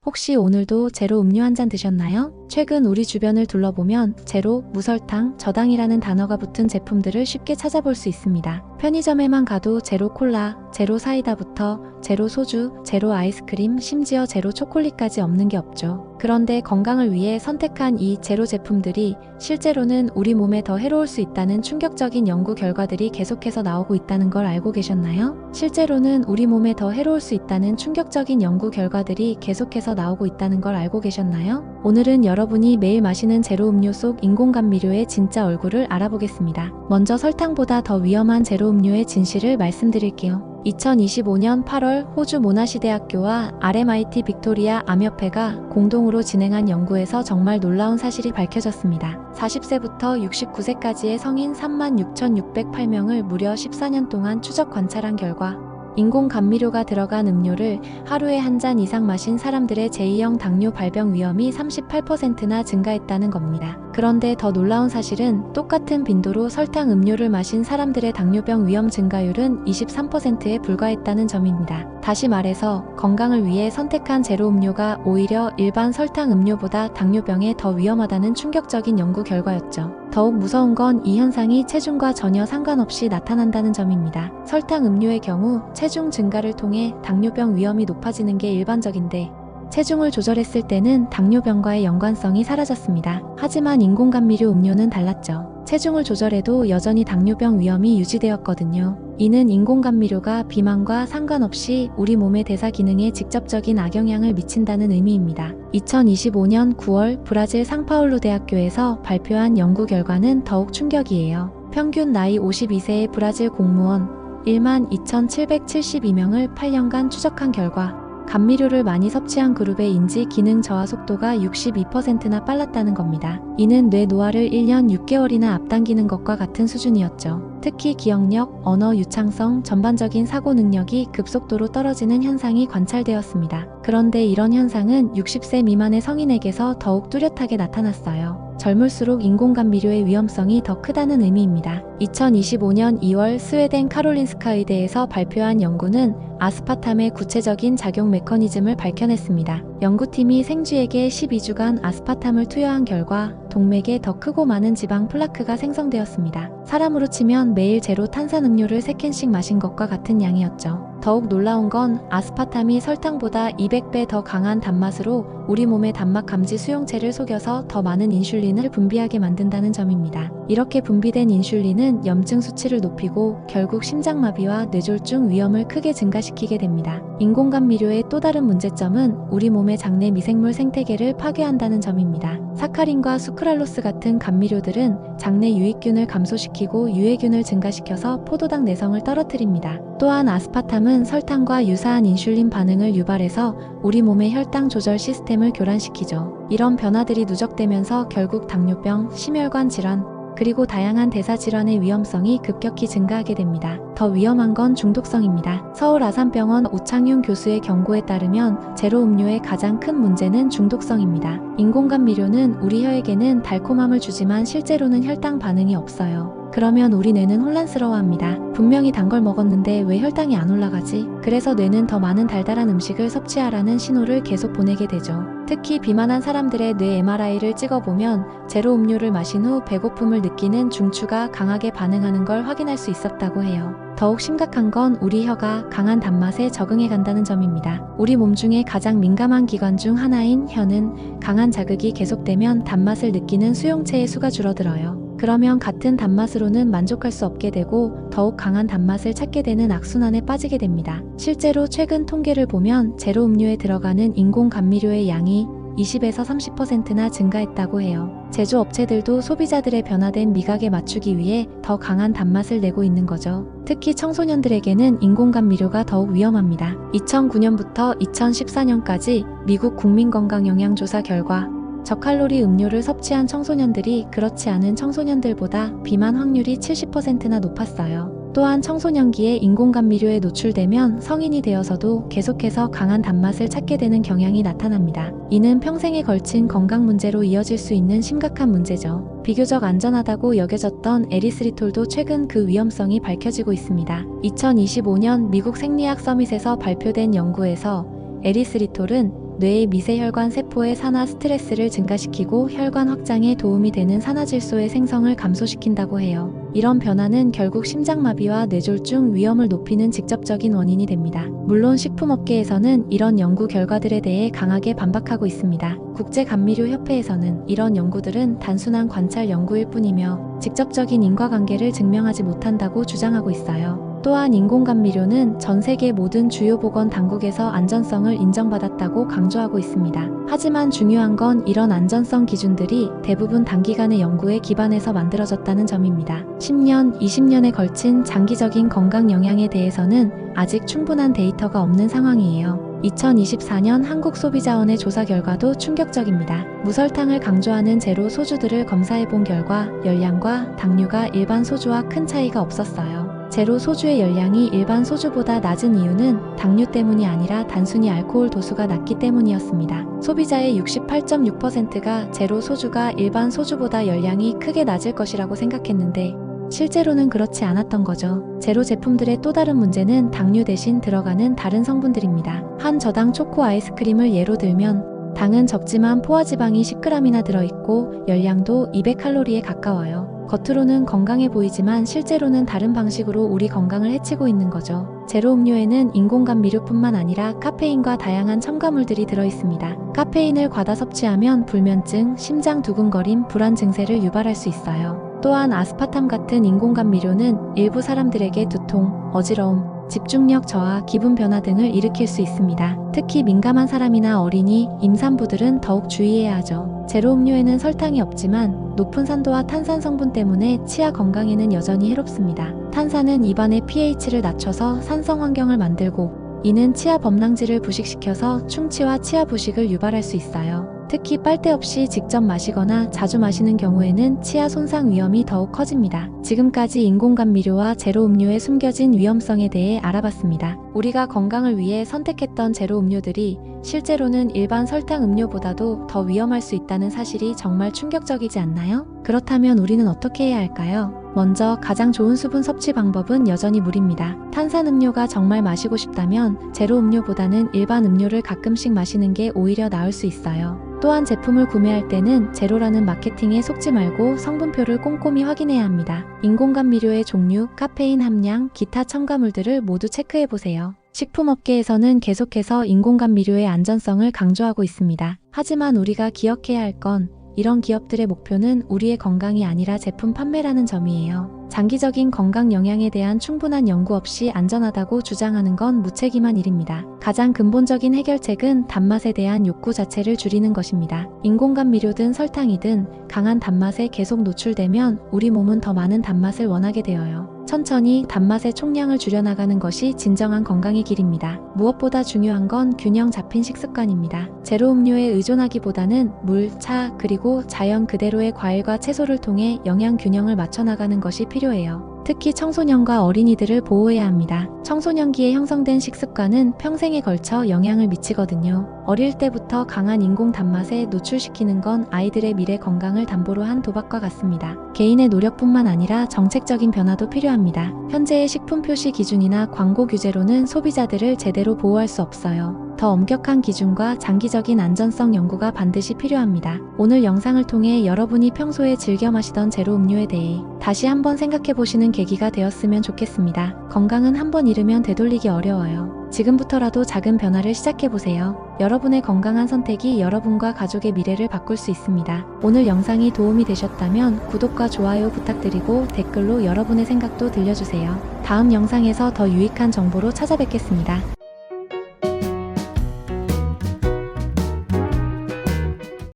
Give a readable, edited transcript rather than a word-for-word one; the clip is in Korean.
혹시 오늘도 제로 음료 한 잔 드셨나요? 최근 우리 주변을 둘러보면 제로, 무설탕, 저당이라는 단어가 붙은 제품들을 쉽게 찾아볼 수 있습니다. 편의점에만 가도 제로 콜라, 제로 사이다부터 제로 소주, 제로 아이스크림, 심지어 제로 초콜릿까지 없는 게 없죠. 그런데 건강을 위해 선택한 이 제로 제품들이 실제로는 우리 몸에 더 해로울 수 있다는 충격적인 연구 결과들이 계속해서 나오고 있다는 걸 알고 계셨나요? 실제로는 우리 몸에 더 해로울 수 있다는 충격적인 연구 결과들이 계속해서 나오고 있다는 걸 알고 계셨나요? 오늘은 여러분이 매일 마시는 제로 음료 속 인공감미료의 진짜 얼굴을 알아보겠습니다. 먼저 설탕보다 더 위험한 제로 음료의 진실을 말씀드릴게요. 2025년 8월 호주 모나시 대학교와 RMIT 빅토리아 암협회가 공동으로 진행한 연구에서 정말 놀라운 사실이 밝혀졌습니다. 40세부터 69세까지의 성인 36,608명을 무려 14년 동안 추적 관찰한 결과 인공감미료가 들어간 음료를 하루에 한 잔 이상 마신 사람들의 제2형 당뇨 발병 위험이 38%나 증가했다는 겁니다. 그런데 더 놀라운 사실은 똑같은 빈도로 설탕 음료를 마신 사람들의 당뇨병 위험 증가율은 23%에 불과했다는 점입니다. 다시 말해서 건강을 위해 선택한 제로 음료가 오히려 일반 설탕 음료보다 당뇨병에 더 위험하다는 충격적인 연구 결과였죠. 더욱 무서운 건 이 현상이 체중과 전혀 상관없이 나타난다는 점입니다. 설탕 음료의 경우 체중 증가를 통해 당뇨병 위험이 높아지는 게 일반적인데 체중을 조절했을 때는 당뇨병과의 연관성이 사라졌습니다. 하지만 인공감미료 음료는 달랐죠. 체중을 조절해도 여전히 당뇨병 위험이 유지되었거든요. 이는 인공감미료가 비만과 상관없이 우리 몸의 대사 기능에 직접적인 악영향을 미친다는 의미입니다. 2025년 9월 브라질 상파울루 대학교에서 발표한 연구 결과는 더욱 충격이에요. 평균 나이 52세의 브라질 공무원 12,772명을 8년간 추적한 결과 감미료를 많이 섭취한 그룹의 인지 기능 저하 속도가 62%나 빨랐다는 겁니다. 이는 뇌 노화를 1년 6개월이나 앞당기는 것과 같은 수준이었죠. 특히 기억력, 언어 유창성, 전반적인 사고 능력이 급속도로 떨어지는 현상이 관찰되었습니다. 그런데 이런 현상은 60세 미만의 성인에게서 더욱 뚜렷하게 나타났어요. 젊을수록 인공감미료의 위험성이 더 크다는 의미입니다. 2025년 2월 스웨덴 카롤린스카 의대에서 발표한 연구는 아스파탐의 구체적인 작용 메커니즘을 밝혀냈습니다. 연구팀이 생쥐에게 12주간 아스파탐을 투여한 결과 동맥에 더 크고 많은 지방 플라크가 생성되었습니다. 사람으로 치면 매일 제로 탄산음료를 3캔씩 마신 것과 같은 양이었죠. 더욱 놀라운 건 아스파탐이 설탕보다 200배 더 강한 단맛으로 우리 몸의 단맛 감지 수용체를 속여서 더 많은 인슐린을 분비하게 만든다는 점입니다. 이렇게 분비된 인슐린은 염증 수치를 높이고 결국 심장마비와 뇌졸중 위험을 크게 증가시키게 됩니다. 인공감미료의 또 다른 문제점은 우리 몸의 장내 미생물 생태계를 파괴한다는 점입니다. 사카린과 수크랄로스 같은 감미료들은 장내 유익균을 감소시키고 유해균을 증가시켜서 포도당 내성을 떨어뜨립니다. 또한 아스파탐은 설탕과 유사한 인슐린 반응을 유발해서 우리 몸의 혈당 조절 시스템을 교란시키죠. 이런 변화들이 누적되면서 결국 당뇨병, 심혈관 질환, 그리고 다양한 대사 질환의 위험성이 급격히 증가하게 됩니다. 더 위험한 건 중독성입니다. 서울 아산병원 오창윤 교수의 경고에 따르면 제로 음료의 가장 큰 문제는 중독성입니다. 인공감미료는 우리 혀에게는 달콤함을 주지만 실제로는 혈당 반응이 없어요. 그러면 우리 뇌는 혼란스러워합니다. 분명히 단 걸 먹었는데 왜 혈당이 안 올라가지? 그래서 뇌는 더 많은 달달한 음식을 섭취하라는 신호를 계속 보내게 되죠. 특히 비만한 사람들의 뇌 MRI를 찍어보면 제로 음료를 마신 후 배고픔을 느끼는 중추가 강하게 반응하는 걸 확인할 수 있었다고 해요. 더욱 심각한 건 우리 혀가 강한 단맛에 적응해 간다는 점입니다. 우리 몸 중에 가장 민감한 기관 중 하나인 혀는 강한 자극이 계속되면 단맛을 느끼는 수용체의 수가 줄어들어요. 그러면 같은 단맛으로는 만족할 수 없게 되고 더욱 강한 단맛을 찾게 되는 악순환에 빠지게 됩니다. 실제로 최근 통계를 보면 제로 음료에 들어가는 인공감미료의 양이 20에서 30%나 증가했다고 해요. 제조업체들도 소비자들의 변화된 미각에 맞추기 위해 더 강한 단맛을 내고 있는 거죠. 특히 청소년들에게는 인공감미료가 더욱 위험합니다. 2009년부터 2014년까지 미국 국민건강영양조사 결과 저칼로리 음료를 섭취한 청소년들이 그렇지 않은 청소년들보다 비만 확률이 70%나 높았어요. 또한 청소년기에 인공감미료에 노출되면 성인이 되어서도 계속해서 강한 단맛을 찾게 되는 경향이 나타납니다. 이는 평생에 걸친 건강 문제로 이어질 수 있는 심각한 문제죠. 비교적 안전하다고 여겨졌던 에리스리톨도 최근 그 위험성이 밝혀지고 있습니다. 2025년 미국 생리학 서밋에서 발표된 연구에서 에리스리톨은 뇌의 미세혈관 세포의 산화 스트레스를 증가시키고 혈관 확장에 도움이 되는 산화질소의 생성을 감소시킨다고 해요. 이런 변화는 결국 심장마비와 뇌졸중 위험을 높이는 직접적인 원인이 됩니다. 물론 식품업계에서는 이런 연구 결과들에 대해 강하게 반박하고 있습니다. 국제감미료협회에서는 이런 연구들은 단순한 관찰 연구일 뿐이며 직접적인 인과관계를 증명하지 못한다고 주장하고 있어요. 또한 인공감미료는 전 세계 모든 주요 보건 당국에서 안전성을 인정받았다고 강조하고 있습니다. 하지만 중요한 건 이런 안전성 기준들이 대부분 단기간의 연구에 기반해서 만들어졌다는 점입니다. 10년, 20년에 걸친 장기적인 건강 영향에 대해서는 아직 충분한 데이터가 없는 상황이에요. 2024년 한국소비자원의 조사 결과도 충격적입니다. 무설탕을 강조하는 제로 소주들을 검사해본 결과 열량과 당류가 일반 소주와 큰 차이가 없었어요. 제로 소주의 열량이 일반 소주보다 낮은 이유는 당류 때문이 아니라 단순히 알코올 도수가 낮기 때문이었습니다. 소비자의 68.6%가 제로 소주가 일반 소주보다 열량이 크게 낮을 것이라고 생각했는데 실제로는 그렇지 않았던 거죠. 제로 제품들의 또 다른 문제는 당류 대신 들어가는 다른 성분들입니다. 한 저당 초코 아이스크림을 예로 들면 당은 적지만 포화지방이 10g이나 들어있고 열량도 200칼로리에 가까워요. 겉으로는 건강해 보이지만 실제로는 다른 방식으로 우리 건강을 해치고 있는 거죠. 제로 음료에는 인공감미료뿐만 아니라 카페인과 다양한 첨가물들이 들어있습니다. 카페인을 과다 섭취하면 불면증, 심장 두근거림, 불안 증세를 유발할 수 있어요. 또한 아스파탐 같은 인공감미료는 일부 사람들에게 두통, 어지러움, 집중력 저하, 기분 변화 등을 일으킬 수 있습니다. 특히 민감한 사람이나 어린이, 임산부들은 더욱 주의해야 하죠. 제로 음료에는 설탕이 없지만 높은 산도와 탄산 성분 때문에 치아 건강에는 여전히 해롭습니다. 탄산은 입안의 pH를 낮춰서 산성 환경을 만들고 이는 치아 범랑질을 부식시켜서 충치와 치아 부식을 유발할 수 있어요. 특히 빨대 없이 직접 마시거나 자주 마시는 경우에는 치아 손상 위험이 더욱 커집니다. 지금까지 인공감미료와 제로 음료의 숨겨진 위험성에 대해 알아봤습니다. 우리가 건강을 위해 선택했던 제로 음료들이 실제로는 일반 설탕 음료보다도 더 위험할 수 있다는 사실이 정말 충격적이지 않나요? 그렇다면 우리는 어떻게 해야 할까요? 먼저 가장 좋은 수분 섭취 방법은 여전히 물입니다. 탄산음료가 정말 마시고 싶다면 제로 음료보다는 일반 음료를 가끔씩 마시는 게 오히려 나을 수 있어요. 또한 제품을 구매할 때는 제로라는 마케팅에 속지 말고 성분표를 꼼꼼히 확인해야 합니다. 인공감미료의 종류, 카페인 함량, 기타 첨가물들을 모두 체크해보세요. 식품업계에서는 계속해서 인공감미료의 안전성을 강조하고 있습니다. 하지만 우리가 기억해야 할 건 이런 기업들의 목표는 우리의 건강이 아니라 제품 판매라는 점이에요. 장기적인 건강 영향에 대한 충분한 연구 없이 안전하다고 주장하는 건 무책임한 일입니다. 가장 근본적인 해결책은 단맛에 대한 욕구 자체를 줄이는 것입니다. 인공감미료든 설탕이든 강한 단맛에 계속 노출되면 우리 몸은 더 많은 단맛을 원하게 되어요. 천천히 단맛의 총량을 줄여나가는 것이 진정한 건강의 길입니다. 무엇보다 중요한 건 균형 잡힌 식습관입니다. 제로 음료에 의존하기보다는 물, 차, 그리고 자연 그대로의 과일과 채소를 통해 영양 균형을 맞춰나가는 것이 필요해요. 특히 청소년과 어린이들을 보호해야 합니다. 청소년기에 형성된 식습관은 평생에 걸쳐 영향을 미치거든요. 어릴 때부터 강한 인공 단맛에 노출시키는 건 아이들의 미래 건강을 담보로 한 도박과 같습니다. 개인의 노력뿐만 아니라 정책적인 변화도 필요합니다. 현재의 식품 표시 기준이나 광고 규제로는 소비자들을 제대로 보호할 수 없어요. 더 엄격한 기준과 장기적인 안전성 연구가 반드시 필요합니다. 오늘 영상을 통해 여러분이 평소에 즐겨 마시던 제로 음료에 대해 다시 한번 생각해 보시는 계기가 되었으면 좋겠습니다. 건강은 한번 잃으면 되돌리기 어려워요. 지금부터라도 작은 변화를 시작해 보세요. 여러분의 건강한 선택이 여러분과 가족의 미래를 바꿀 수 있습니다. 오늘 영상이 도움이 되셨다면 구독과 좋아요 부탁드리고 댓글로 여러분의 생각도 들려주세요. 다음 영상에서 더 유익한 정보로 찾아뵙겠습니다.